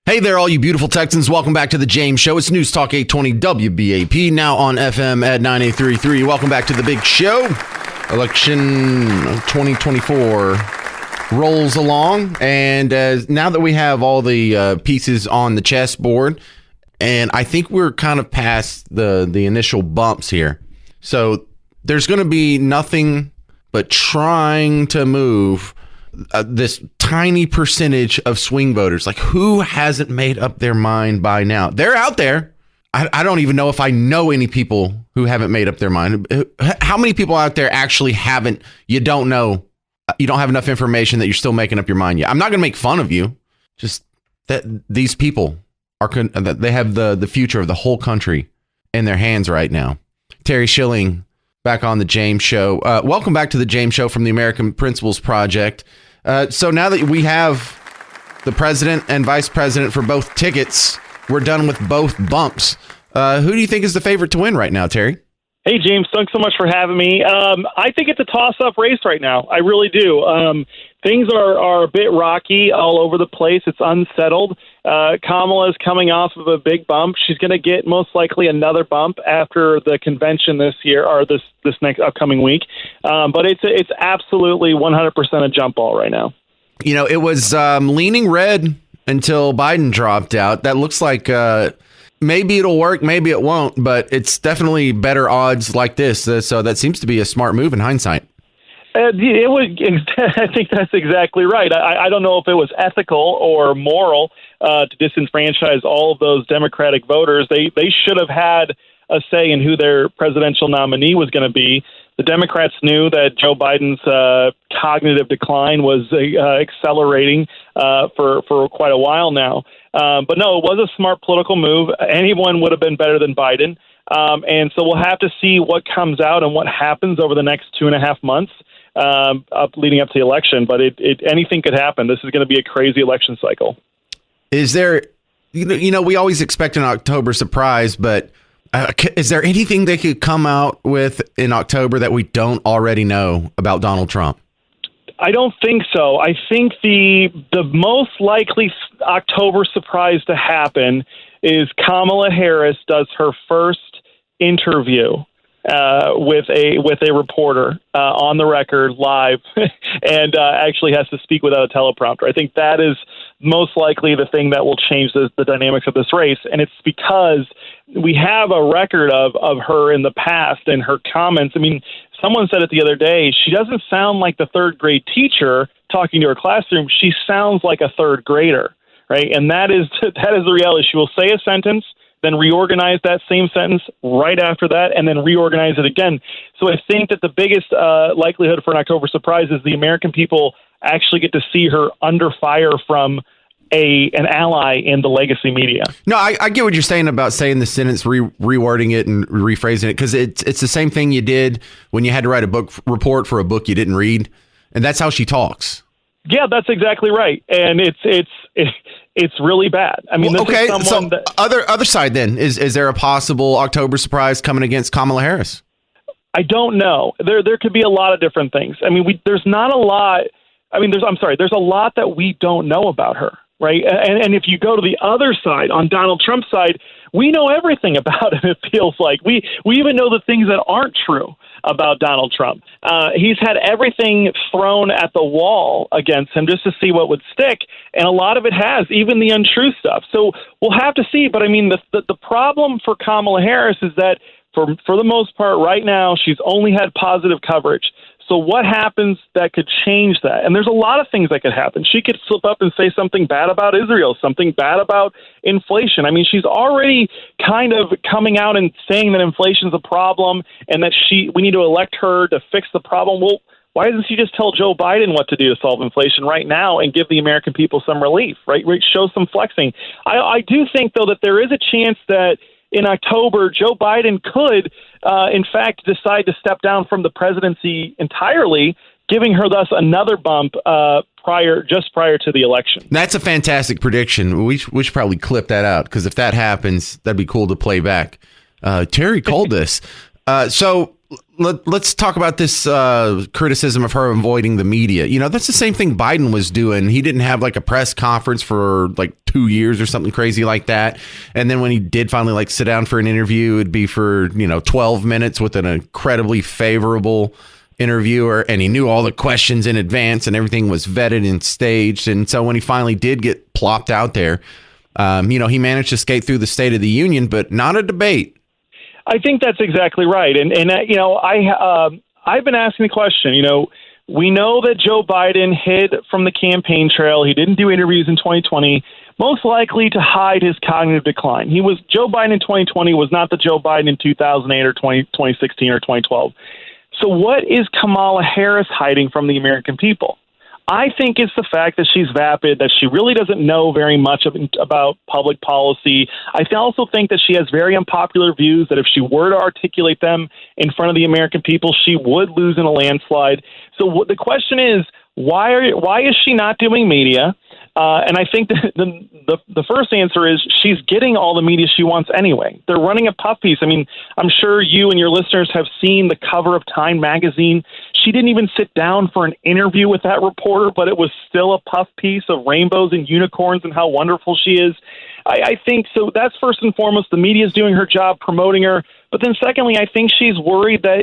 Hey there, all you beautiful Texans. Welcome back to the James Show. It's News Talk 820 WBAP, now on FM at 98.33. Welcome back to the big show. Election 2024 rolls along, and now that we have all the pieces on the chessboard, and I think we're kind of past the initial bumps here. So there's going to be nothing but trying to move this tiny percentage of swing voters. Like, who hasn't made up their mind by now? They're out there. I don't even know if I know any people who haven't made up their mind. How many people out there actually haven't? You don't know. You don't have enough information that you're still making up your mind yet. I'm not going to make fun of you. Just that these people they have the future of the whole country in their hands right now. Terry Schilling back on the James Show. Welcome back to the James Show from the American Principles Project. So now that we have the president and vice president for both tickets, we're done with both bumps. Who do you think is the favorite to win right now, Terry? Hey, James, thanks so much for having me. I think it's a toss-up race right now. I really do. Things are a bit rocky all over the place. It's unsettled. Kamala is coming off of a big bump. She's going to get most likely another bump after the convention this year or this next upcoming week. But it's absolutely 100% a jump ball right now. You know, it was leaning red until Biden dropped out. That looks like maybe it'll work, maybe it won't, but it's definitely better odds like this. So that seems to be a smart move in hindsight. It would. I think that's exactly right. I don't know if it was ethical or moral to disenfranchise all of those Democratic voters. They should have had a say in who their presidential nominee was going to be. The Democrats knew that Joe Biden's cognitive decline was accelerating for quite a while now. But no, it was a smart political move. Anyone would have been better than Biden. And so we'll have to see what comes out and what happens over the next 2.5 months leading up to the election. But anything could happen. This is going to be a crazy election cycle. Is there, we always expect an October surprise, but is there anything they could come out with in October that we don't already know about Donald Trump? I don't think so. I think the most likely October surprise to happen is Kamala Harris does her first interview with a reporter on the record live and actually has to speak without a teleprompter. I think that is most likely the thing that will change the dynamics of this race. And it's because we have a record of her in the past and her comments. I mean, someone said it the other day, she doesn't sound like the third grade teacher talking to her classroom. She sounds like a third grader, right? And that is the reality. She will say a sentence, then reorganize that same sentence right after that, and then reorganize it again. So I think that the biggest likelihood for an October surprise is the American people actually get to see her under fire from an ally in the legacy media. No, I get what you're saying about saying the sentence, rewording it and rephrasing it, because it's the same thing you did when you had to write a book report for a book you didn't read, and that's how she talks. Yeah, that's exactly right, and it's really bad. I mean, okay. So other side then is there a possible October surprise coming against Kamala Harris? I don't know. There could be a lot of different things. I mean, there's not a lot. I mean, there's a lot that we don't know about her. Right. And if you go to the other side, on Donald Trump's side, we know everything about him. It feels like we even know the things that aren't true about Donald Trump. He's had everything thrown at the wall against him just to see what would stick. And a lot of it has, even the untrue stuff. So we'll have to see. But I mean, the problem for Kamala Harris is that for the most part right now, she's only had positive coverage. So what happens that could change that? And there's a lot of things that could happen. She could slip up and say something bad about Israel, something bad about inflation. I mean, she's already kind of coming out and saying that inflation's a problem and that we need to elect her to fix the problem. Well, why doesn't she just tell Joe Biden what to do to solve inflation right now and give the American people some relief, right? Show some flexing. I do think, though, that there is a chance that in October, Joe Biden could, in fact, decide to step down from the presidency entirely, giving her thus another bump prior to the election. That's a fantastic prediction. We should probably clip that out, because if that happens, that'd be cool to play back. Terry called this. So let's talk about this criticism of her avoiding the media. That's the same thing Biden was doing. He didn't have like a press conference for like 2 years or something crazy like that. And then when he did finally like sit down for an interview, it'd be for, 12 minutes with an incredibly favorable interviewer. And he knew all the questions in advance and everything was vetted and staged. And so when he finally did get plopped out there, he managed to skate through the State of the Union, but not a debate. I think that's exactly right. And I've been asking the question, we know that Joe Biden hid from the campaign trail. He didn't do interviews in 2020, most likely to hide his cognitive decline. Joe Biden in 2020 was not the Joe Biden in 2008 or 2016 or 2012. So what is Kamala Harris hiding from the American people? I think it's the fact that she's vapid, that she really doesn't know very much about public policy. I also think that she has very unpopular views that if she were to articulate them in front of the American people, she would lose in a landslide. So the question is, why is she not doing media? And I think that the first answer is she's getting all the media she wants anyway. They're running a puff piece. I mean, I'm sure you and your listeners have seen the cover of Time magazine. She didn't even sit down for an interview with that reporter, but it was still a puff piece of rainbows and unicorns and how wonderful she is. I think so. That's first and foremost. The media is doing her job promoting her. But then secondly, I think she's worried that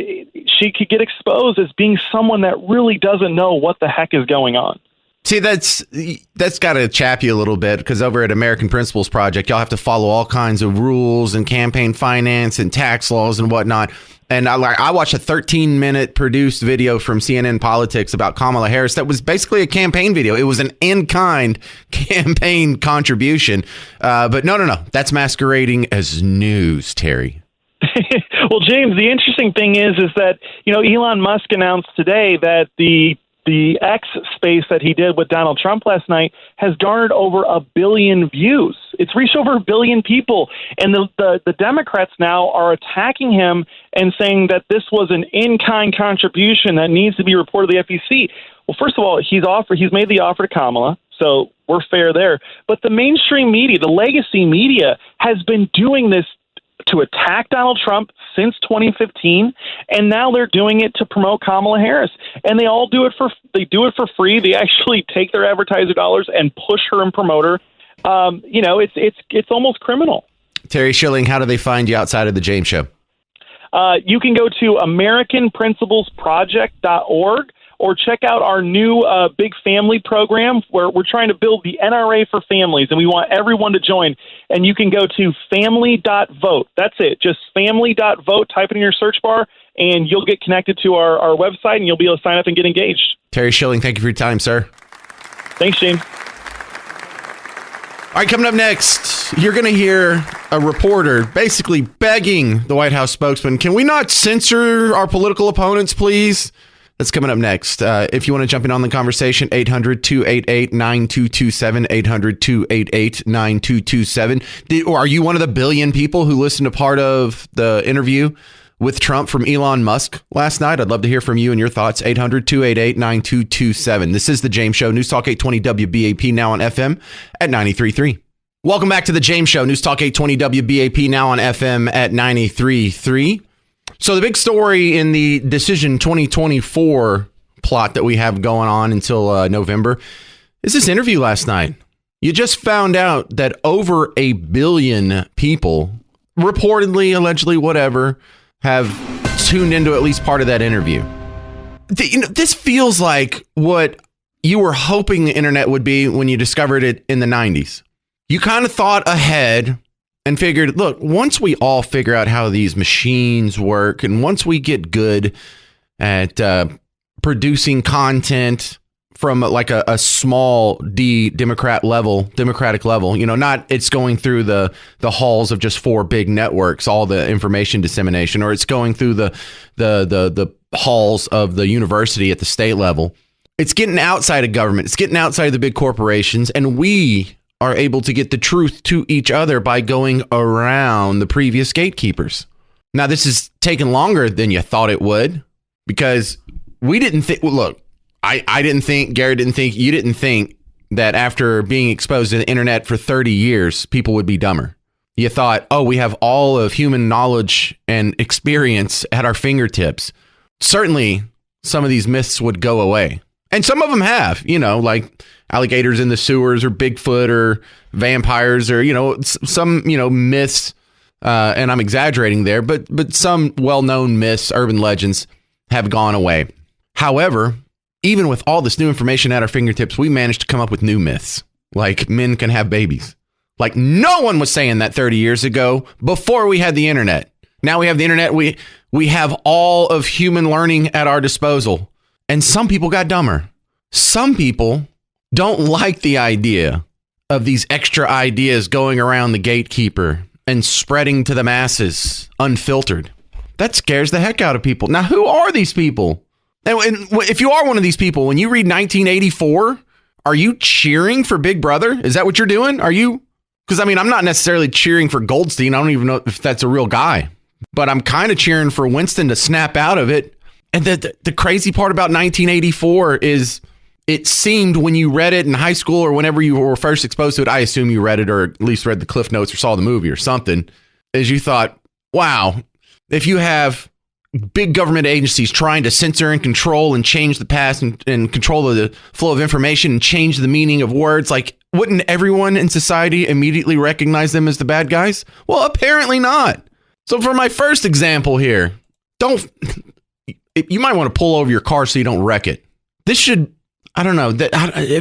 she could get exposed as being someone that really doesn't know what the heck is going on. See, that's got to chap you a little bit, because over at American Principles Project, y'all have to follow all kinds of rules and campaign finance and tax laws and whatnot. And I watched a 13-minute produced video from CNN Politics about Kamala Harris that was basically a campaign video. It was an in-kind campaign contribution. But no. That's masquerading as news, Terry. Well, James, the interesting thing is that, Elon Musk announced today that the X space that he did with Donald Trump last night has garnered over 1 billion views. It's reached over 1 billion people. And the Democrats now are attacking him and saying that this was an in-kind contribution that needs to be reported to the FEC. Well, first of all, he's made the offer to Kamala, so we're fair there. But the mainstream media, the legacy media, has been doing this to attack Donald Trump since 2015, and now they're doing it to promote Kamala Harris. And they all do it for free. They actually take their advertiser dollars and push her and promote her. It's almost criminal. Terry Schilling, how do they find you outside of the James Show? You can go to AmericanPrinciplesProject.org or check out our new big family program where we're trying to build the NRA for families, and we want everyone to join. And you can go to family.vote. That's it. Just family.vote. Type it in your search bar, and you'll get connected to our website, and you'll be able to sign up and get engaged. Terry Schilling, thank you for your time, sir. Thanks, James. All right, coming up next, you're going to hear a reporter basically begging the White House spokesman, can we not censor our political opponents, please? That's coming up next. If you want to jump in on the conversation, 800-288-9227, 800-288-9227. Or are you one of the billion people who listened to part of the interview with Trump from Elon Musk last night? I'd love to hear from you and your thoughts. 800-288-9227. This is The James Show, News Talk 820 WBAP, now on FM at 93.3. Welcome back to The James Show, News Talk 820 WBAP, now on FM at 93.3. So the big story in the Decision 2024 plot that we have going on until November is this interview last night. You just found out that over 1 billion people, reportedly, allegedly, whatever, have tuned into at least part of that interview. This feels like what you were hoping the internet would be when you discovered it in the 90s. You kind of thought ahead and figured, look, once we all figure out how these machines work, and once we get good at producing content from like a small democratic level, not it's going through the halls of just 4 big networks, all the information dissemination, or it's going through the halls of the university at the state level. It's getting outside of government. It's getting outside of the big corporations, and we are able to get the truth to each other by going around the previous gatekeepers. Now, this has taken longer than you thought it would, because we didn't think, look, I didn't think, Garrett didn't think, you didn't think that after being exposed to the internet for 30 years, people would be dumber. You thought, oh, we have all of human knowledge and experience at our fingertips. certainly some of these myths would go away. And some of them have, like alligators in the sewers or Bigfoot or vampires or, some, myths. And I'm exaggerating there, but some well-known myths, urban legends have gone away. However, even with all this new information at our fingertips, we managed to come up with new myths, like men can have babies. Like no one was saying that 30 years ago before we had the internet. Now we have the internet. We have all of human learning at our disposal. And some people got dumber. Some people don't like the idea of these extra ideas going around the gatekeeper and spreading to the masses unfiltered. That scares the heck out of people. Now, who are these people? And if you are one of these people, when you read 1984, are you cheering for Big Brother? Is that what you're doing? Are you? Because, I'm not necessarily cheering for Goldstein. I don't even know if that's a real guy. But I'm kind of cheering for Winston to snap out of it. And the crazy part about 1984 is it seemed when you read it in high school or whenever you were first exposed to it, I assume you read it or at least read the Cliff Notes or saw the movie or something, is you thought, wow, if you have big government agencies trying to censor and control and change the past and control the flow of information and change the meaning of words, like, wouldn't everyone in society immediately recognize them as the bad guys? Well, apparently not. So for my first example here, you might want to pull over your car so you don't wreck it. This should, I don't know,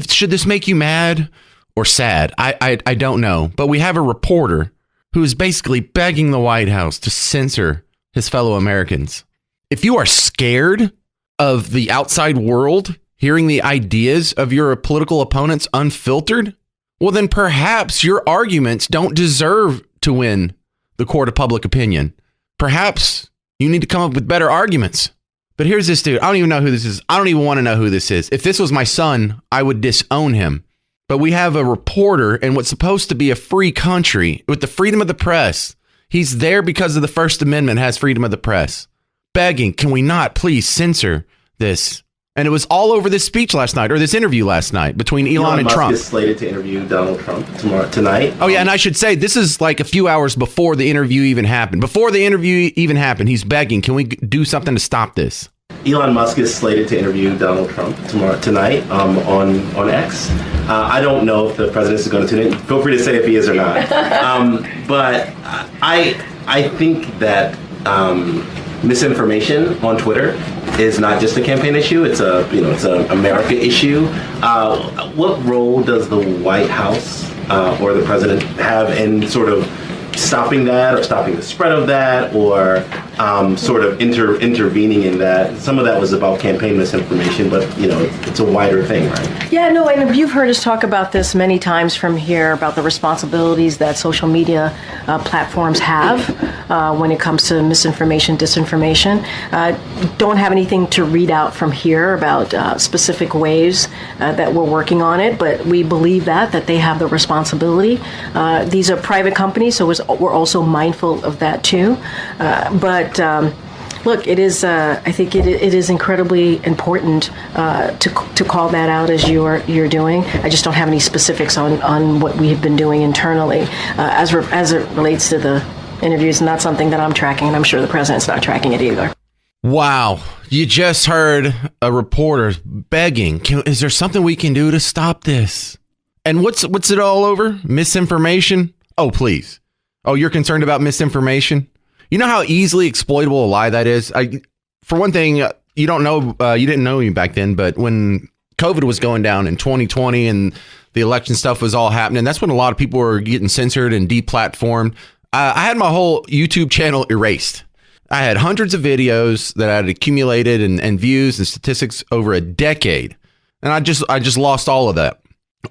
should this make you mad or sad? I don't know. But we have a reporter who is basically begging the White House to censor his fellow Americans. If you are scared of the outside world hearing the ideas of your political opponents unfiltered, well, then perhaps your arguments don't deserve to win the court of public opinion. Perhaps you need to come up with better arguments. But here's this dude. I don't even know who this is. I don't even want to know who this is. If this was my son, I would disown him. But we have a reporter in what's supposed to be a free country with the freedom of the press. He's there because of the First Amendment has freedom of the press. Begging, can we not please censor this? And it was all over this speech last night, or this interview last night between Elon and Musk Trump. Is slated to interview Donald Trump tonight. Oh, yeah, and I should say, this is like a few hours before the interview even happened. Before the interview even happened, he's begging, can we do something to stop this? Elon Musk is slated to interview Donald Trump tonight on X. I don't know if the president is going to tune in. Feel free to say if he is or not. But I think that misinformation on Twitter is not just a campaign issue. It's a America issue. What role does the White House or the president have in sort of stopping that, or stopping the spread of that, or sort of intervening in that? Some of that was about campaign misinformation, but it's a wider thing, right? Yeah, no, and you've heard us talk about this many times from here about the responsibilities that social media platforms have when it comes to misinformation, disinformation. Don't have anything to read out from here about specific ways that we're working on it, but we believe that they have the responsibility. These are private companies, so we're also mindful of that too. But look, it is. I think it is incredibly important to call that out as you're doing. I just don't have any specifics on what we have been doing internally as it relates to the interviews. Not something that I'm tracking, and I'm sure the president's not tracking it either. Wow, you just heard a reporter begging. Is there something we can do to stop this? And what's it all over? Misinformation? Oh, please. Oh, you're concerned about misinformation? You know how easily exploitable a lie that is? For one thing, you don't know, you didn't know me back then, but when COVID was going down in 2020 and the election stuff was all happening, that's when a lot of people were getting censored and deplatformed. I had my whole YouTube channel erased. I had hundreds of videos that I had accumulated and views and statistics over a decade. And I just lost all of that.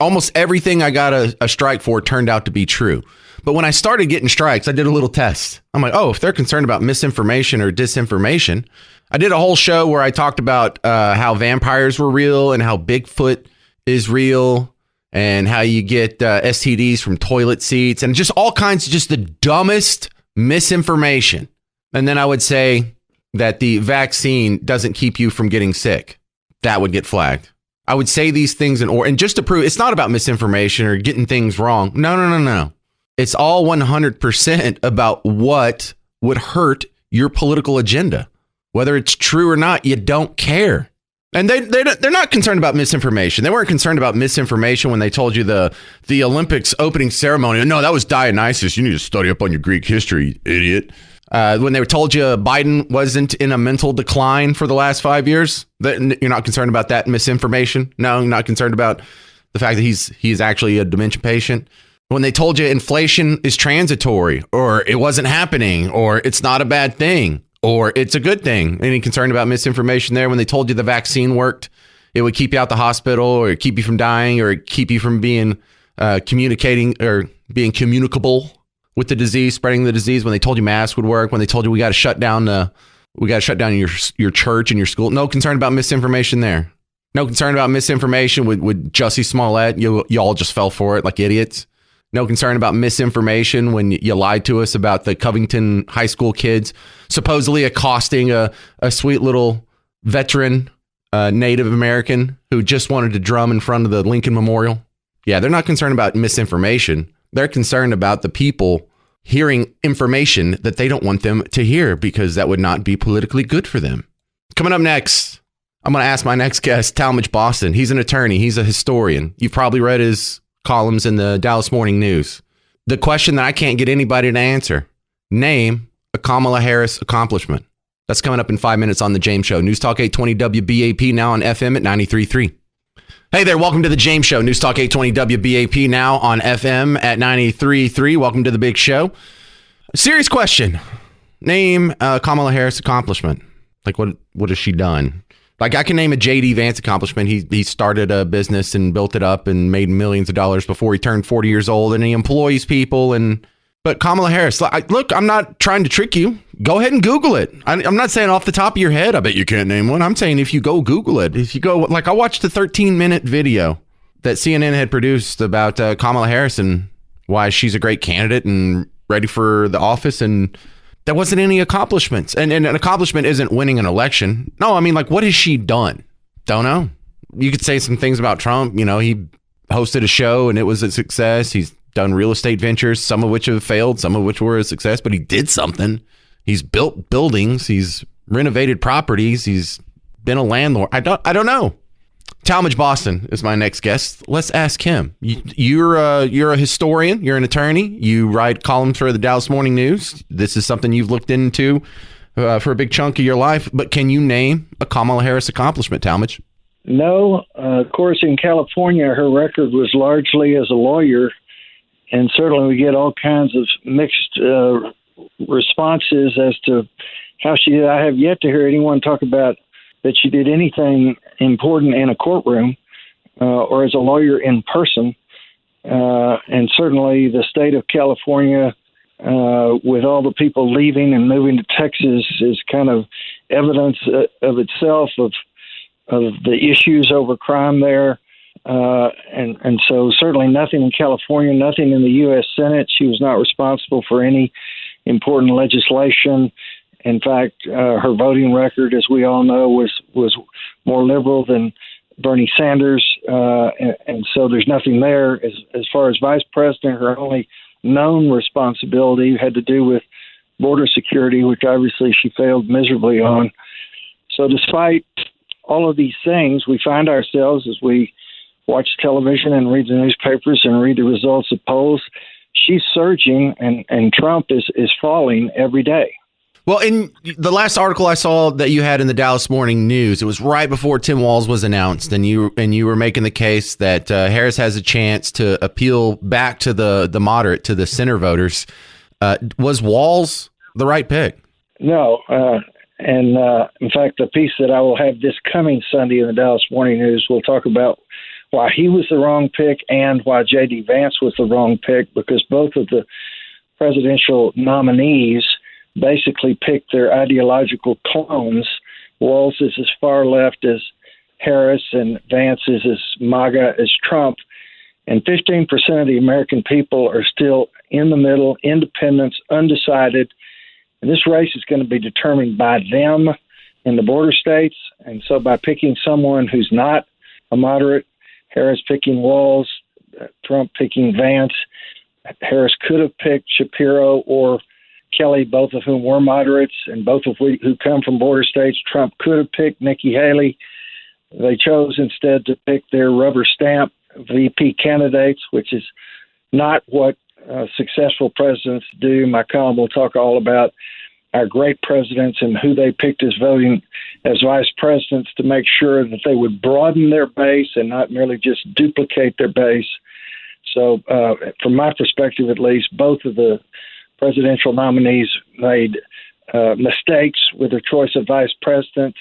Almost everything I got a strike for turned out to be true. But when I started getting strikes, I did a little test. I'm like, oh, if they're concerned about misinformation or disinformation, I did a whole show where I talked about how vampires were real and how Bigfoot is real and how you get STDs from toilet seats and just all kinds of just the dumbest misinformation. And then I would say that the vaccine doesn't keep you from getting sick. That would get flagged. I would say these things and just to prove it's not about misinformation or getting things wrong. No. It's all 100% about what would hurt your political agenda. Whether it's true or not, you don't care. And they're not concerned about misinformation. They weren't concerned about misinformation when they told you the Olympics opening ceremony. No, that was Dionysus. You need to study up on your Greek history, idiot. When they told you Biden wasn't in a mental decline for the last 5 years, you're not concerned about that misinformation. No, you're not concerned about the fact that he's actually a dementia patient. When they told you inflation is transitory, or it wasn't happening, or it's not a bad thing, or it's a good thing. Any concern about misinformation there? When they told you the vaccine worked, it would keep you out the hospital, or keep you from dying, or keep you from being communicating or being communicable with the disease, spreading the disease. When they told you masks would work, when they told you we got to shut down your church and your school. No concern about misinformation there. No concern about misinformation with Jussie Smollett. You all just fell for it like idiots. No concern about misinformation when you lied to us about the Covington high school kids supposedly accosting a sweet little veteran Native American who just wanted to drum in front of the Lincoln Memorial. Yeah, they're not concerned about misinformation. They're concerned about the people hearing information that they don't want them to hear because that would not be politically good for them. Coming up next, I'm going to ask my next guest, Talmadge Boston. He's an attorney. He's a historian. You've probably read his columns in the Dallas Morning News. The question that I can't get anybody to answer: name a Kamala Harris accomplishment. That's coming up in 5 minutes on The James Show. News Talk 820 WBAP, now on FM at 93.3. Hey there, welcome to The James Show. News Talk 820 WBAP, now on FM at 93.3. Welcome to the big show. Serious question. Name a Kamala Harris accomplishment. Like, what has she done? Like, I can name a J.D. Vance accomplishment. He started a business and built it up and made millions of dollars before he turned 40 years old, and he employs people. But Kamala Harris, look, I'm not trying to trick you. Go ahead and Google it. I'm not saying off the top of your head, I bet you can't name one. I'm saying if you go Google it, if you go, like, I watched the 13-minute video that CNN had produced about Kamala Harris and why she's a great candidate and ready for the office, and there wasn't any accomplishments. And an accomplishment isn't winning an election. No, I mean, like, what has she done? Don't know. You could say some things about Trump. You know, he hosted a show and it was a success. He's done real estate ventures, some of which have failed, some of which were a success, but he did something. He's built buildings. He's renovated properties. He's been a landlord. I don't know. Talmadge Boston is my next guest. Let's ask him. You're a historian. You're an attorney. You write columns for the Dallas Morning News. This is something you've looked into for a big chunk of your life. But can you name a Kamala Harris accomplishment, Talmadge? No. Of course, in California, her record was largely as a lawyer, and certainly we get all kinds of mixed responses as to how she did. I have yet to hear anyone talk about that she did anything important in a courtroom or as a lawyer in person. And certainly the state of California, with all the people leaving and moving to Texas, is kind of evidence of itself of the issues over crime there. And so certainly nothing in California, nothing in the U.S. Senate. She was not responsible for any important legislation. In fact, her voting record, as we all know, was more liberal than Bernie Sanders, and so there's nothing there. As far as vice president, her only known responsibility had to do with border security, which obviously she failed miserably on. So despite all of these things, we find ourselves, as we watch television and read the newspapers and read the results of polls, she's surging, and Trump is falling every day. Well, in the last article I saw that you had in the Dallas Morning News, it was right before Tim Walz was announced, and you were making the case that Harris has a chance to appeal back to the moderate, to the center voters. Was Walz the right pick? No, and in fact, the piece that I will have this coming Sunday in the Dallas Morning News will talk about why he was the wrong pick and why J.D. Vance was the wrong pick, because both of the presidential nominees basically picked their ideological clones. Walz is as far left as Harris, and Vance is as MAGA as Trump. And 15% of the American people are still in the middle, independents, undecided. And this race is going to be determined by them in the border states. And so by picking someone who's not a moderate, Harris picking Walz, Trump picking Vance, Harris could have picked Shapiro or Kelly, both of whom were moderates and both of who come from border states. Trump could have picked Nikki Haley. They chose instead to pick their rubber stamp VP candidates, which is not what successful presidents do. My column will talk all about our great presidents and who they picked as voting as vice presidents to make sure that they would broaden their base and not merely just duplicate their base. So from my perspective, at least, both of the presidential nominees made mistakes with their choice of vice president.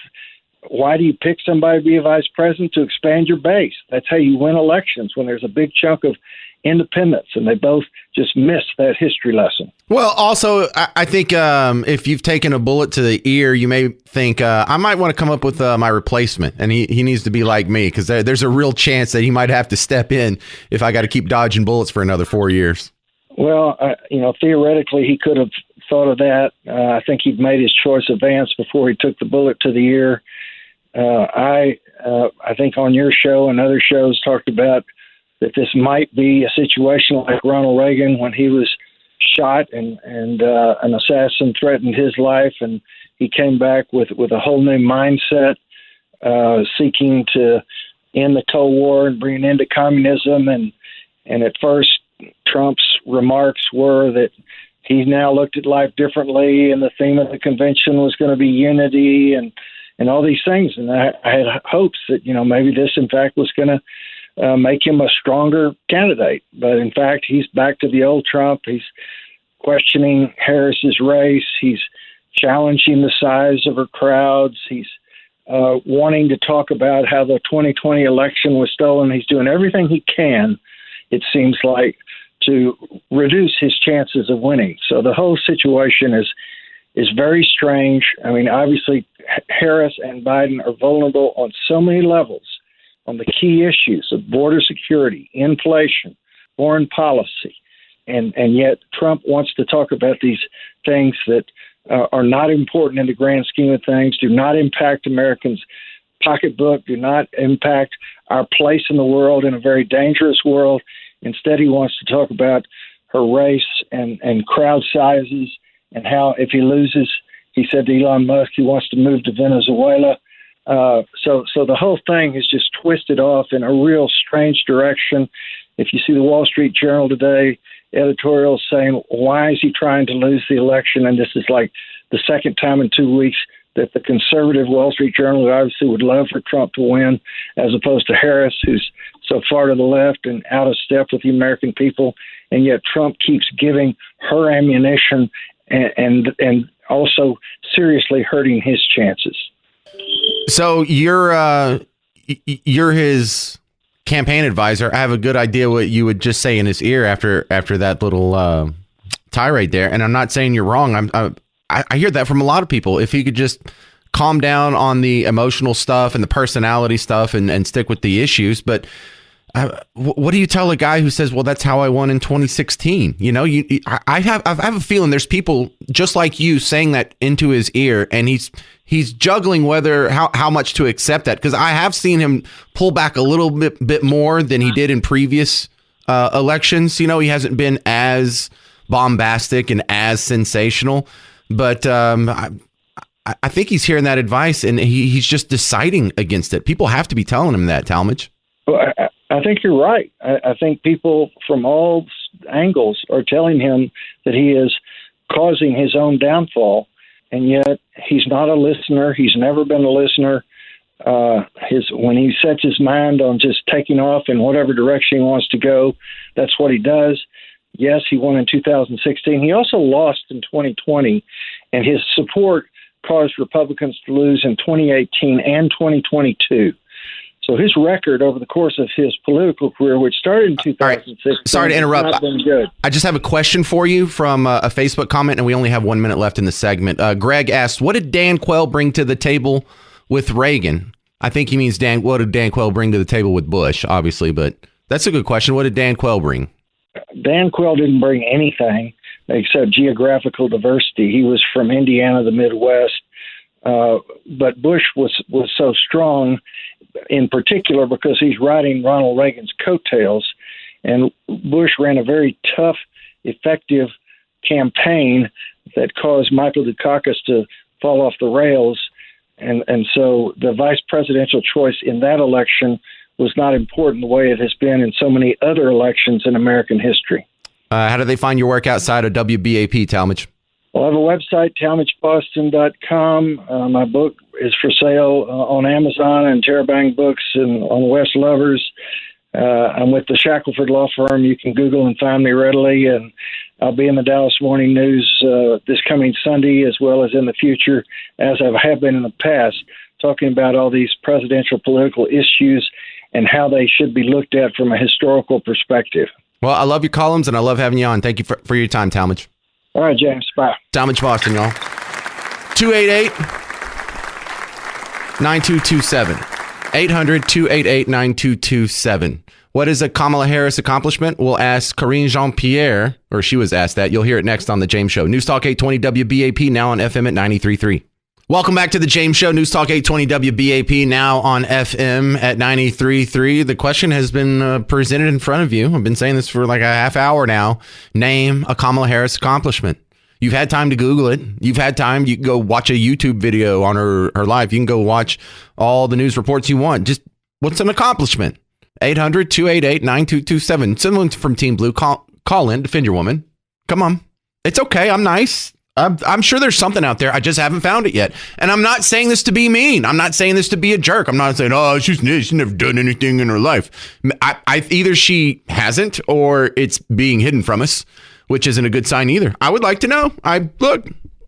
Why do you pick somebody to be a vice president? To expand your base. That's how you win elections, when there's a big chunk of independents, and they both just missed that history lesson. Well, also, I think if you've taken a bullet to the ear, you may think, I might want to come up with my replacement, and he needs to be like me, because there's a real chance that he might have to step in if I got to keep dodging bullets for another 4 years. Well, theoretically, he could have thought of that. I think he'd made his choice of Vance before he took the bullet to the ear. I think on your show and other shows talked about that this might be a situation like Ronald Reagan when he was shot and an assassin threatened his life, and he came back with a whole new mindset, seeking to end the Cold War and bring an end to communism. And at first, Trump's remarks were that he now looked at life differently, and the theme of the convention was going to be unity and all these things. And I had hopes that, maybe this, in fact, was going to make him a stronger candidate. But in fact, he's back to the old Trump. He's questioning Harris's race. He's challenging the size of her crowds. He's wanting to talk about how the 2020 election was stolen. He's doing everything he can, it seems like, to reduce his chances of winning. So the whole situation is very strange. I mean, obviously, Harris and Biden are vulnerable on so many levels on the key issues of border security, inflation, foreign policy. And yet Trump wants to talk about these things that are not important in the grand scheme of things, do not impact Americans' pocketbook, do not impact our place in the world, in a very dangerous world. Instead, he wants to talk about her race and crowd sizes, and how if he loses, he said to Elon Musk, he wants to move to Venezuela. So the whole thing is just twisted off in a real strange direction. If you see the Wall Street Journal today, editorials saying, why is he trying to lose the election? And this is like the second time in 2 weeks that the conservative Wall Street Journal, who obviously would love for Trump to win, as opposed to Harris, who's so far to the left and out of step with the American people. And yet Trump keeps giving her ammunition and also seriously hurting his chances. So you're his campaign advisor. I have a good idea what you would just say in his ear after that little tirade there. And I'm not saying you're wrong. I hear that from a lot of people. If he could just calm down on the emotional stuff and the personality stuff and stick with the issues. But what do you tell a guy who says, well, that's how I won in 2016? I have a feeling there's people just like you saying that into his ear, and he's juggling how much to accept that, because I have seen him pull back a little bit more than he did in previous elections. He hasn't been as bombastic and as sensational, but I think he's hearing that advice, and he's just deciding against it. People have to be telling him that, Talmadge. Well, I think you're right. I think people from all angles are telling him that he is causing his own downfall, and yet he's not a listener. He's never been a listener. When he sets his mind on just taking off in whatever direction he wants to go, that's what he does. Yes, he won in 2016. He also lost in 2020, and his support caused Republicans to lose in 2018 and 2022. So his record over the course of his political career, which started in 2006, right. Sorry to interrupt. Not been good. I just have a question for you from a Facebook comment, and we only have 1 minute left in the segment. Greg asked, what did Dan Quayle bring to the table with Reagan? I think he means what did Dan Quayle bring to the table with Bush, obviously, but that's a good question. What did Dan Quayle bring? Dan Quayle didn't bring anything except geographical diversity. He was from Indiana, the Midwest. But Bush was so strong, in particular because he's riding Ronald Reagan's coattails, and Bush ran a very tough, effective campaign that caused Michael Dukakis to fall off the rails. And so the vice presidential choice in that election was not important the way it has been in so many other elections in American history. How do they find your work outside of WBAP, Talmadge? Well, I have a website, talmadgeboston.com. My book is for sale on Amazon and Terabang Books and on West Lovers. I'm with the Shackelford Law Firm. You can Google and find me readily. And I'll be in the Dallas Morning News this coming Sunday, as well as in the future, as I have been in the past, talking about all these presidential political issues and how they should be looked at from a historical perspective. Well, I love your columns, and I love having you on. Thank you for your time, Talmadge. All right, James. Bye. Talmadge Boston, y'all. 288-9227. 800-288-9227. What is a Kamala Harris accomplishment? We'll ask Karine Jean-Pierre, or she was asked that. You'll hear it next on The James Show. News Talk 820 WBAP, now on FM at 93.3. Welcome back to The James Show. News Talk 820 WBAP, now on FM at 93.3. The question has been presented in front of you. I've been saying this for like a half hour now. Name a Kamala Harris accomplishment. You've had time to Google it. You've had time. You can go watch a YouTube video on her life. You can go watch all the news reports you want. Just what's an accomplishment? 800-288-9227. Someone from Team Blue, call in, defend your woman. Come on. It's okay. I'm nice. I'm sure there's something out there. I just haven't found it yet. And I'm not saying this to be mean. I'm not saying this to be a jerk. I'm not saying, oh, she's never done anything in her life. Either she hasn't or it's being hidden from us, which isn't a good sign either. I would like to know.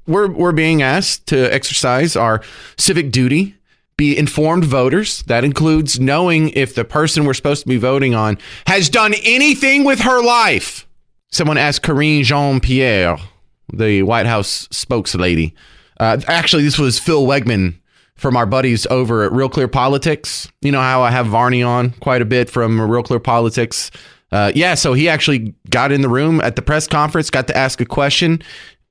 We're being asked to exercise our civic duty, be informed voters. That includes knowing if the person we're supposed to be voting on has done anything with her life. Someone asked Karine Jean-Pierre, the White House spokeslady. Actually, this was Phil Wegman from our buddies over at Real Clear Politics. You know how I have Varney on quite a bit from Real Clear Politics. So he actually got in the room at the press conference, got to ask a question,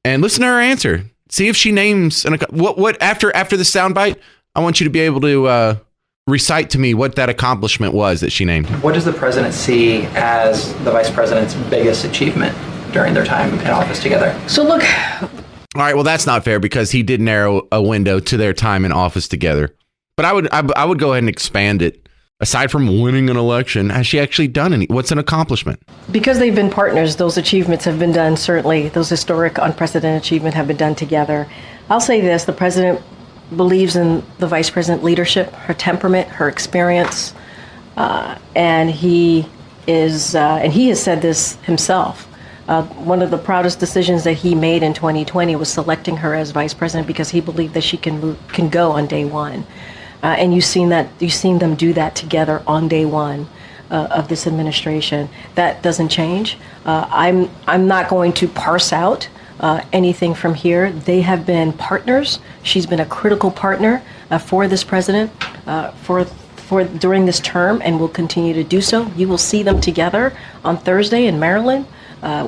and listen to her answer. See if she names what after the soundbite. I want you to be able to recite to me what that accomplishment was that she named. What does the president see as the vice president's biggest achievement during their time in office together? So look. All right, well, that's not fair because he did narrow a window to their time in office together. But I would go ahead and expand it. Aside from winning an election, has she actually done any? What's an accomplishment? Because they've been partners, those achievements have been done, certainly. Those historic, unprecedented achievements have been done together. I'll say this, the president believes in the vice president leadership, her temperament, her experience, and he has said this himself. One of the proudest decisions that he made in 2020 was selecting her as vice president because he believed that she can go on day one. And you've seen them do that together on day one of this administration. That doesn't change. I'm not going to parse out anything from here. They have been partners. She's been a critical partner for this president for during this term, and will continue to do so. You will see them together on Thursday in Maryland,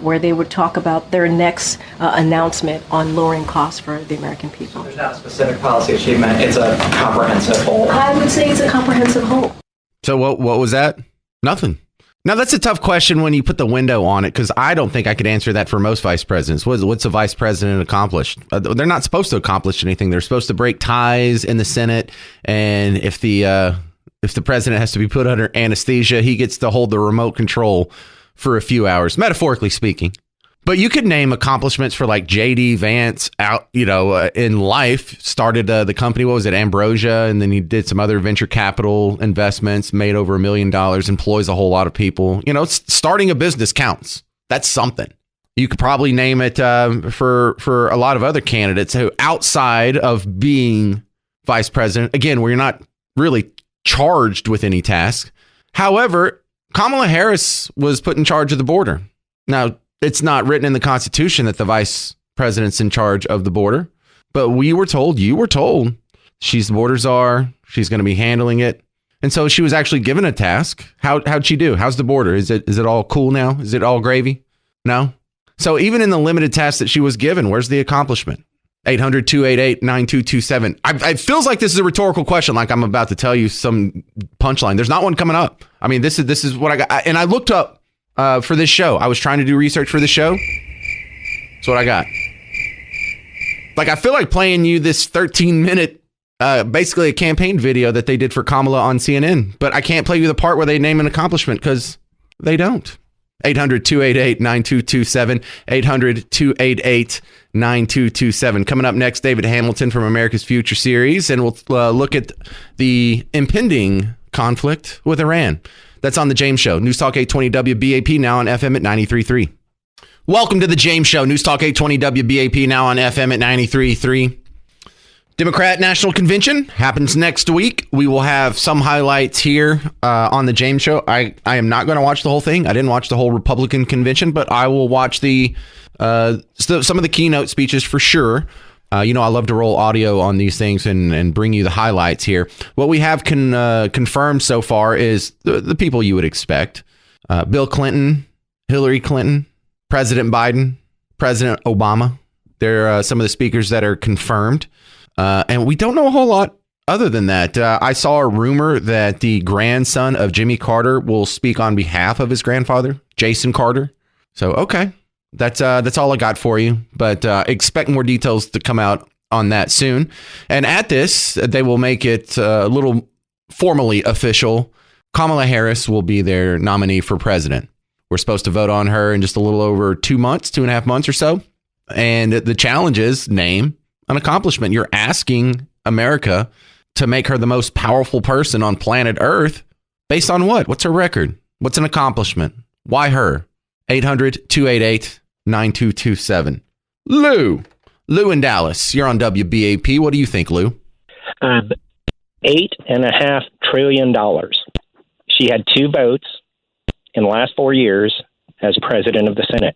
where they would talk about their next announcement on lowering costs for the American people. There's not a specific policy achievement. It's a comprehensive whole. I would say it's a comprehensive whole. So what was that? Nothing. Now, that's a tough question when you put the window on it, because I don't think I could answer that for most vice presidents. What's a vice president accomplished? They're not supposed to accomplish anything. They're supposed to break ties in the Senate. And if the president has to be put under anesthesia, he gets to hold the remote control for a few hours, metaphorically speaking. But you could name accomplishments for like J.D. Vance in life, started the company, what was it, Ambrosia, and then he did some other venture capital investments, made over $1 million, employs a whole lot of people. Starting a business counts. That's something. You could probably name it for a lot of other candidates who, outside of being vice president, again, where you're not really charged with any task. However, Kamala Harris was put in charge of the border. Now, it's not written in the Constitution that the vice president's in charge of the border, but you were told, she's the border czar. She's going to be handling it. And so she was actually given a task. How'd she do? How's the border? Is it all cool now? Is it all gravy? No. So even in the limited task that she was given, where's the accomplishment? 800-288-9227. It feels like this is a rhetorical question, like I'm about to tell you some punchline. There's not one coming up. I mean, this is what I got. And I looked up for this show. I was trying to do research for this show. That's what I got. Like, I feel like playing you this 13-minute, basically a campaign video that they did for Kamala on CNN, but I can't play you the part where they name an accomplishment because they don't. 800-288-9227, 800-288-9227. Coming up next, David Hamilton from America's Future Series, and we'll look at the impending conflict with Iran. That's on The James Show. News Talk 820 WBAP, now on FM at 93.3. Welcome to The James Show. News Talk 820 WBAP, now on FM at 93.3. Democrat National Convention happens next week. We will have some highlights here on The James Show. I am not going to watch the whole thing. I didn't watch the whole Republican convention, but I will watch some of the keynote speeches for sure. I love to roll audio on these things and bring you the highlights here. What we have confirmed so far is the people you would expect. Bill Clinton, Hillary Clinton, President Biden, President Obama. They're some of the speakers that are confirmed. And we don't know a whole lot other than that. I saw a rumor that the grandson of Jimmy Carter will speak on behalf of his grandfather, Jason Carter. So, okay, that's all I got for you. But expect more details to come out on that soon. And at this, they will make it a little formally official. Kamala Harris will be their nominee for president. We're supposed to vote on her in just a little over 2.5 months or so. And the challenge is name an accomplishment. You're asking America to make her the most powerful person on planet Earth based on what? What's her record? What's an accomplishment? Why her? 800-288-9227. Lou in Dallas, you're on WBAP. What do you think, Lou? $8.5 trillion. She had 2 votes in the last 4 years as president of the Senate.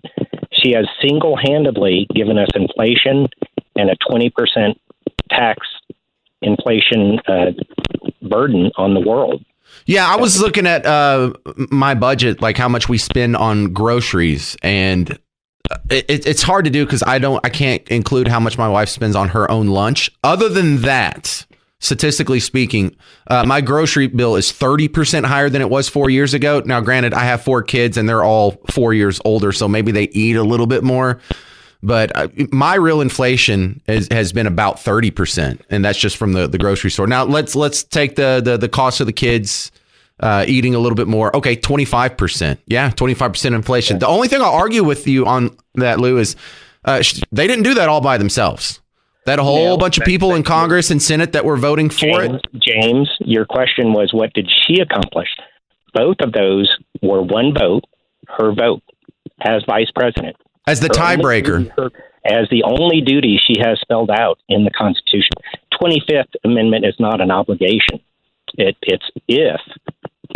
She has single-handedly given us inflation and a 20% tax inflation burden on the world. Yeah, I was looking at my budget, like how much we spend on groceries, and it's hard to do because I can't include how much my wife spends on her own lunch. Other than that, statistically speaking, my grocery bill is 30% higher than it was 4 years ago. Now, granted, I have 4 kids and they're all 4 years older, so maybe they eat a little bit more. But my real inflation has been about 30%, and that's just from the grocery store. Now let's take the cost of the kids eating a little bit more. Okay, 25%. Yeah, 25% inflation. The only thing I'll argue with you on that, Lou, is they didn't do that all by themselves. That whole bunch of people in Congress and Senate that were voting for it. James, your question was, what did she accomplish? Both of those were 1 vote, her vote as vice president. As the tiebreaker. As the only duty she has spelled out in the Constitution. 25th Amendment is not an obligation. It's if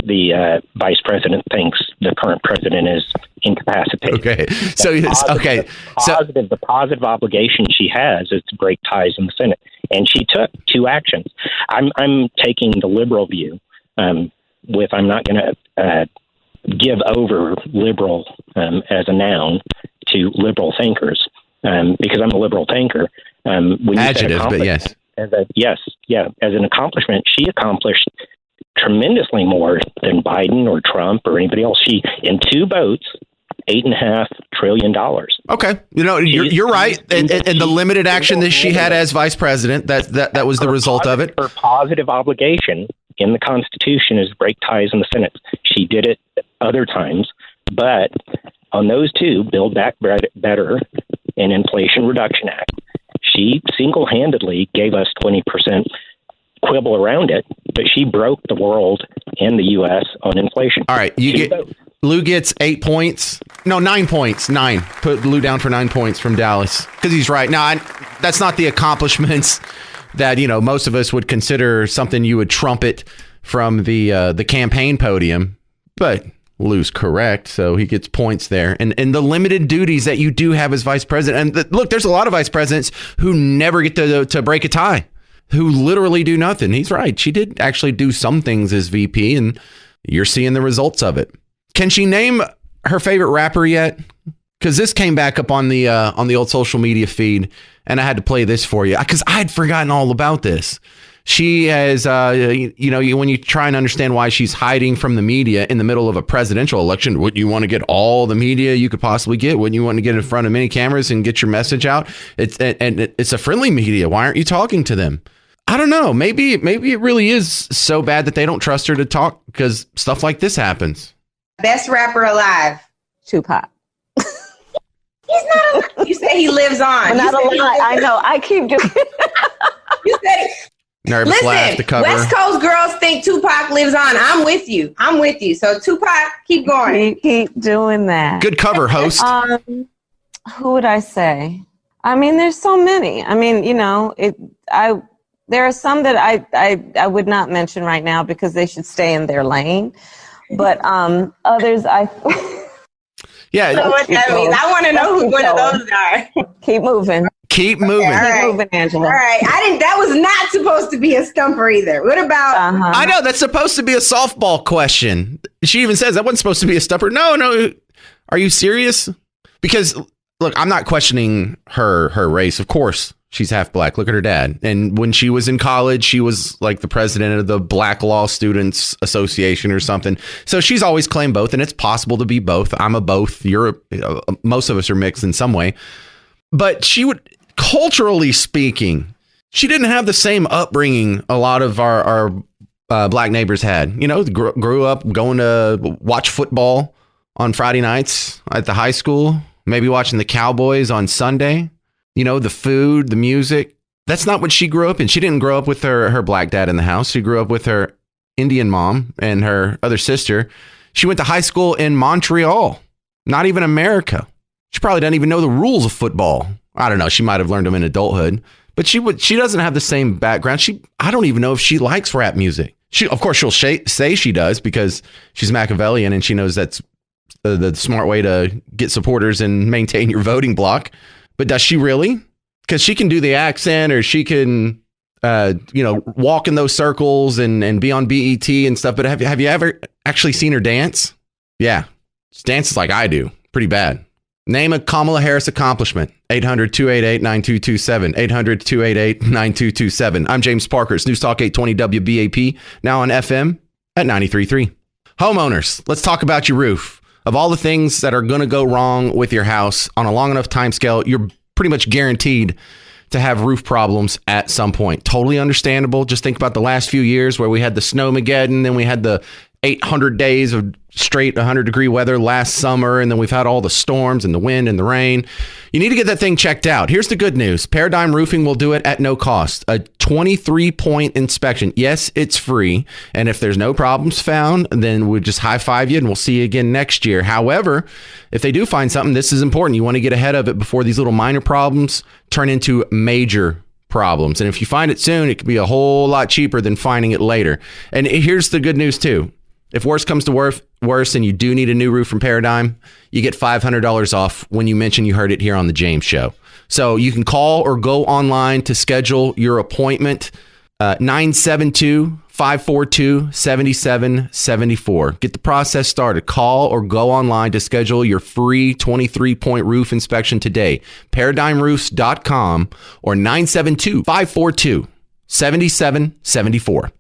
the vice president thinks the current president is incapacitated. Okay. The positive obligation she has is to break ties in the Senate. And she took 2 actions. I'm taking the liberal view I'm not going to give over liberal as a noun to liberal thinkers because I'm a liberal thinker. Adjective, but yes. As an accomplishment, she accomplished tremendously more than Biden or Trump or anybody else. She, in 2 votes, $8.5 trillion. Okay, you're right. And the limited action that she had as vice president, that was the result of it. Her positive obligation in the Constitution is to break ties in the Senate. She did it other times, but on those 2, Build Back Better and Inflation Reduction Act, she single-handedly gave us 20% quibble around it, but she broke the world and the U.S. on inflation. All right, Lou gets 8 points. No, 9 points. 9. Put Lou down for 9 points from Dallas because he's right. Now, that's not the accomplishments that most of us would consider something you would trumpet from the campaign podium, but Lou's correct, so he gets points there. And the limited duties that you do have as vice president. And look, there's a lot of vice presidents who never get to break a tie, who literally do nothing. He's right. She did actually do some things as VP, and you're seeing the results of it. Can she name her favorite rapper yet? Because this came back up on the old social media feed, and I had to play this for you because I had forgotten all about this. She has, when you try and understand why she's hiding from the media in the middle of a presidential election, wouldn't you want to get all the media you could possibly get? Wouldn't you want to get in front of many cameras and get your message out? It's a friendly media. Why aren't you talking to them? I don't know. Maybe it really is so bad that they don't trust her to talk because stuff like this happens. Best rapper alive. Tupac. He's not alive. You said he lives on. Not alive. I know. I keep doing You said it. Nervous laugh to cover. West Coast girls think Tupac lives on. I'm with you. So Tupac, keep going. Keep doing that. Good cover, host. Who would I say? I mean, there's so many. I mean, there are some that I would not mention right now because they should stay in their lane. But others, yeah. So what that means. I want to know who one of those are. Keep moving. Keep moving. All right. Keep moving, Angela. All right. That was not supposed to be a stumper either. What about? I know that's supposed to be a softball question. She even says that wasn't supposed to be a stumper. No. Are you serious? Because look, I'm not questioning her race. Of course, she's half black. Look at her dad. And when she was in college, she was like the president of the Black Law Students Association or something. So she's always claimed both, and it's possible to be both. I'm a both. Most of us are mixed in some way. But she would, culturally speaking, she didn't have the same upbringing a lot of our black neighbors had. Grew up going to watch football on Friday nights at the high school, maybe watching the Cowboys on Sunday. The food, the music. That's not what she grew up in. She didn't grow up with her black dad in the house. She grew up with her Indian mom and her other sister. She went to high school in Montreal, not even America. She probably doesn't even know the rules of football. I don't know. She might have learned them in adulthood, but she doesn't have the same background. I don't even know if she likes rap music. Of course, she'll say she does because she's Machiavellian and she knows that's the smart way to get supporters and maintain your voting block. But does she really? Because she can do the accent, or she can, walk in those circles and be on BET and stuff. But have you ever actually seen her dance? Yeah, she dances like I do. Pretty bad. Name a Kamala Harris accomplishment. 800-288-9227. 800-288-9227. I'm James Parker. It's News Talk 820 WBAP. Now on FM at 93.3. Homeowners, let's talk about your roof. Of all the things that are going to go wrong with your house on a long enough time scale, you're pretty much guaranteed to have roof problems at some point. Totally understandable. Just think about the last few years where we had the snowmageddon, then we had the 800 days of straight 100-degree weather last summer, and then we've had all the storms and the wind and the rain. You need to get that thing checked out. Here's the good news. Paradigm Roofing will do it at no cost. A 23-point inspection. Yes, it's free. And if there's no problems found, then we'll just high-five you and we'll see you again next year. However, if they do find something, this is important. You want to get ahead of it before these little minor problems turn into major problems. And if you find it soon, it could be a whole lot cheaper than finding it later. And here's the good news, too. If worse comes to worse and you do need a new roof from Paradigm, you get $500 off when you mention you heard it here on the James Show. So you can call or go online to schedule your appointment. 972-542-7774. Get the process started. Call or go online to schedule your free 23-point roof inspection today. ParadigmRoofs.com or 972-542-7774.